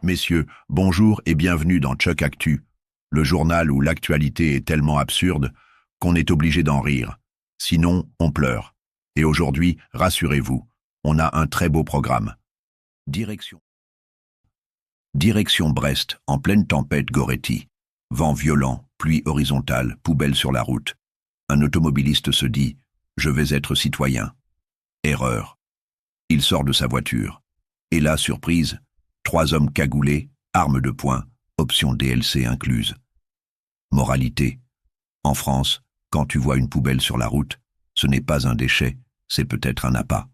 Messieurs, bonjour et bienvenue dans Chuck Actu, le journal où l'actualité est tellement absurde qu'on est obligé d'en rire. Sinon, on pleure. Et aujourd'hui, rassurez-vous, on a un très beau programme. Direction Brest, en pleine tempête Goretti. Vent violent, pluie horizontale, poubelle sur la route. Un automobiliste se dit « Je vais être citoyen ». Erreur. Il sort de sa voiture. Et là, surprise, 3 hommes cagoulés, armes de poing, option DLC incluse. Moralité. En France, quand tu vois une poubelle sur la route, ce n'est pas un déchet, c'est peut-être un appât.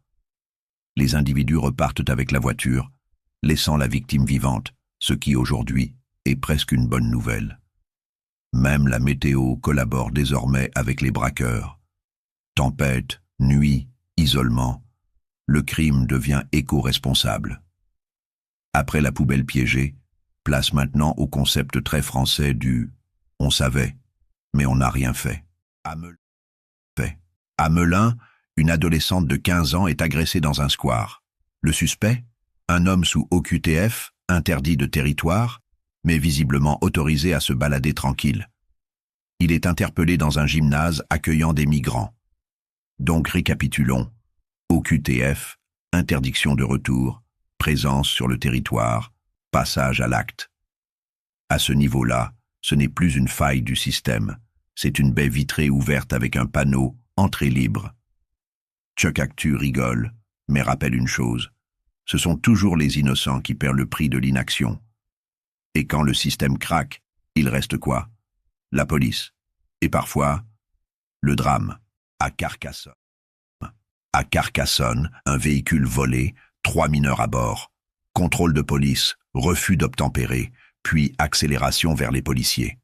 Les individus repartent avec la voiture, laissant la victime vivante, ce qui aujourd'hui est presque une bonne nouvelle. Même la météo collabore désormais avec les braqueurs. Tempête, nuit, isolement, le crime devient éco-responsable. Après la poubelle piégée, place maintenant au concept très français du « on savait, mais on n'a rien fait ». À Melun, une adolescente de 15 ans est agressée dans un square. Le suspect, un homme sous OQTF, interdit de territoire, mais visiblement autorisé à se balader tranquille. Il est interpellé dans un gymnase accueillant des migrants. Donc récapitulons. OQTF, interdiction de retour, présence sur le territoire, passage à l'acte. À ce niveau-là, ce n'est plus une faille du système, c'est une baie vitrée ouverte avec un panneau « Entrée libre ». Chuck Actu rigole, mais rappelle une chose, ce sont toujours les innocents qui paient le prix de l'inaction. Et quand le système craque, il reste quoi? La police. Et parfois, le drame. À Carcassonne, un véhicule volé, 3 mineurs à bord. Contrôle de police, refus d'obtempérer, puis accélération vers les policiers.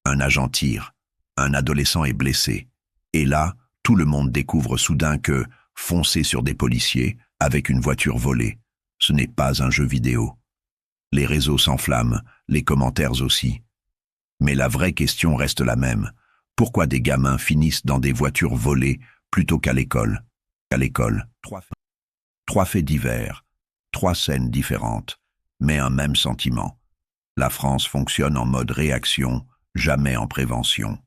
Un agent tire, un adolescent est blessé. Et là, tout le monde découvre soudain que foncer sur des policiers avec une voiture volée, ce n'est pas un jeu vidéo. Les réseaux s'enflamment, les commentaires aussi. Mais la vraie question reste la même. Pourquoi des gamins finissent dans des voitures volées plutôt qu'à l'école? Trois faits divers, 3 scènes différentes, mais un même sentiment. La France fonctionne en mode réaction, jamais en prévention.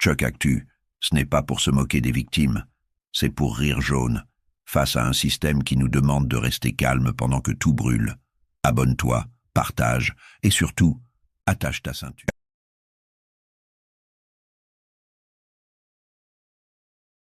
Chuck Actu, ce n'est pas pour se moquer des victimes, c'est pour rire jaune, face à un système qui nous demande de rester calme pendant que tout brûle. Abonne-toi, partage et surtout, attache ta ceinture.